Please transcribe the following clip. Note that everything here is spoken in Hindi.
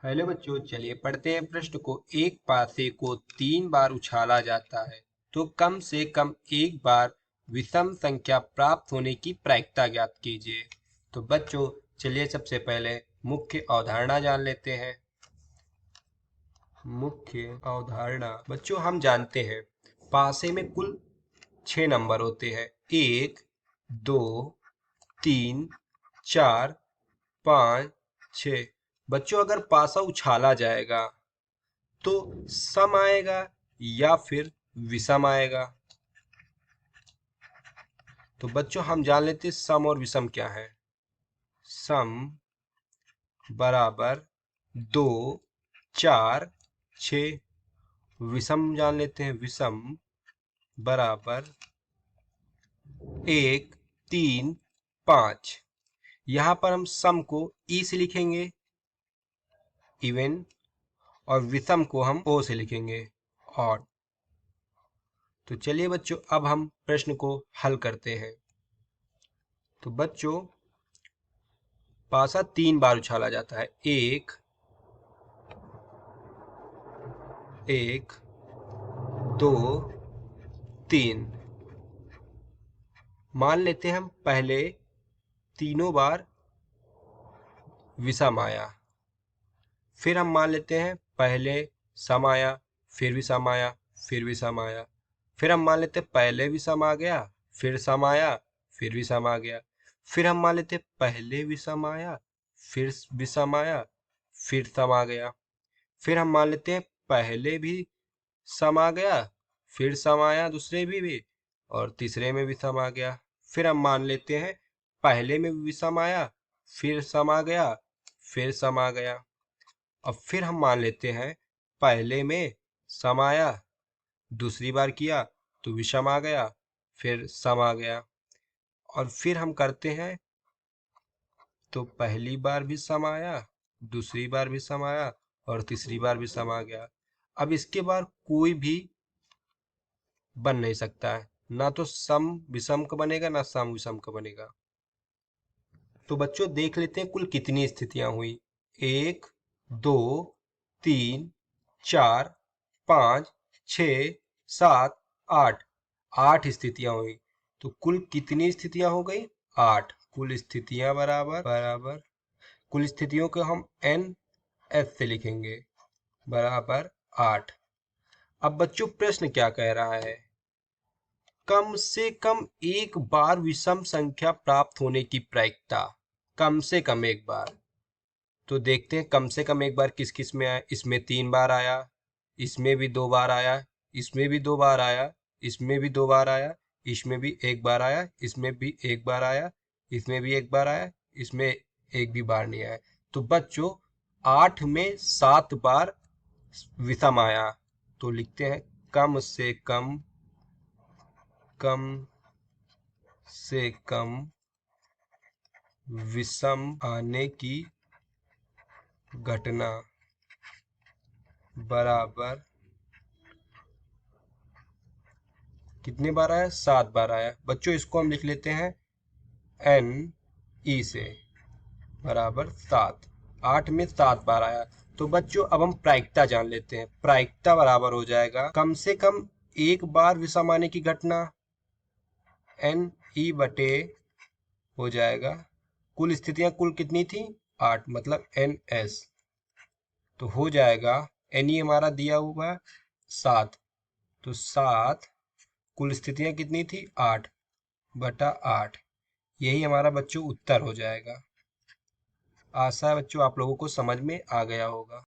हेलो बच्चों, चलिए पढ़ते हैं प्रश्न को। एक पासे को 3 बार उछाला जाता है तो कम से कम एक बार विषम संख्या प्राप्त होने की प्रायिकता ज्ञात कीजिए। तो बच्चों, चलिए सबसे पहले मुख्य अवधारणा जान लेते हैं। मुख्य अवधारणा बच्चों, हम जानते हैं पासे में कुल 6 नंबर होते हैं। 1, 2, 3, 4, 5, 6। बच्चों, अगर पासा उछाला जाएगा तो सम आएगा या फिर विषम आएगा। तो बच्चों, हम जान लेते हैं सम और विषम क्या है। सम बराबर 2, 4, 6। विषम जान लेते हैं। विषम बराबर 1, 3, 5। यहाँ पर हम सम को ई से लिखेंगे इवन, और विषम को हम ओ से लिखेंगे ऑड। तो चलिए बच्चों, अब हम प्रश्न को हल करते हैं। तो बच्चों, पासा 3 बार उछाला जाता है। एक, 2, 3। मान लेते हैं हम पहले तीनों बार विषम आया, फिर हम मान लेते हैं पहले सम आया, फिर विषम आया, फिर विषम आया। फिर हम मान लेते हैं पहले विषम आ गया, फिर सम आया, फिर विषम आ गया। फिर हम मान लेते हैं पहले विषम आया, फिर विषम आया, फिर सम आ गया। फिर हम मान लेते हैं पहले भी सम आ गया, फिर सम आया दूसरे भी और तीसरे में भी सम आ गया। फिर हम मान लेते हैं पहले में भी सम आया, फिर सम आ गया, फिर सम आ गया। और फिर हम मान लेते हैं पहले में सम आया, दूसरी बार किया तो विषम आ गया, फिर सम आ गया। और फिर हम करते हैं तो पहली बार भी सम आया, दूसरी बार भी सम आया और तीसरी बार भी सम आ गया। अब इसके बाद कोई भी बन नहीं सकता है, ना तो सम विषम का बनेगा ना सम विषम का बनेगा। तो बच्चों, देख लेते हैं कुल कितनी स्थितियां हुई। 1, 2, 3, 4, 5, 6, 7, 8। 8 स्थितियां हुई। तो कुल कितनी स्थितियां हो गई? 8। कुल स्थितियां बराबर बराबर कुल स्थितियों को हम एन एस से लिखेंगे, बराबर 8। अब बच्चों, प्रश्न क्या कह रहा है? कम से कम एक बार विषम संख्या प्राप्त होने की प्रायिकता। कम से कम एक बार। तो देखते हैं कम से कम एक बार किस किस में आया। इसमें 3 बार आया, इसमें भी 2 बार आया, इसमें भी 2 बार आया, इसमें भी 2 बार आया, इसमें भी 1 बार आया, इसमें भी 1 बार आया, इसमें भी 1 बार आया, इसमें एक भी बार नहीं आया। तो बच्चों, 8 में 7 बार विषम आया। तो लिखते हैं कम से कम, कम से कम विषम आने की घटना बराबर कितने बार आया? 7 बार आया। बच्चों, इसको हम लिख लेते हैं एन ई से, बराबर 7। 8 में 7 बार आया। तो बच्चों, अब हम प्रायिकता जान लेते हैं। प्रायिकता बराबर हो जाएगा कम से कम एक बार विषम आने की घटना, एन ई बटे हो जाएगा कुल स्थितियां कुल कितनी थी? 8, मतलब एन एस। तो हो जाएगा एन ई हमारा दिया हुआ 7। तो 7, कुल स्थितियां कितनी थी? 8 बटा 8। यही हमारा बच्चों उत्तर हो जाएगा। आशा है बच्चों आप लोगों को समझ में आ गया होगा।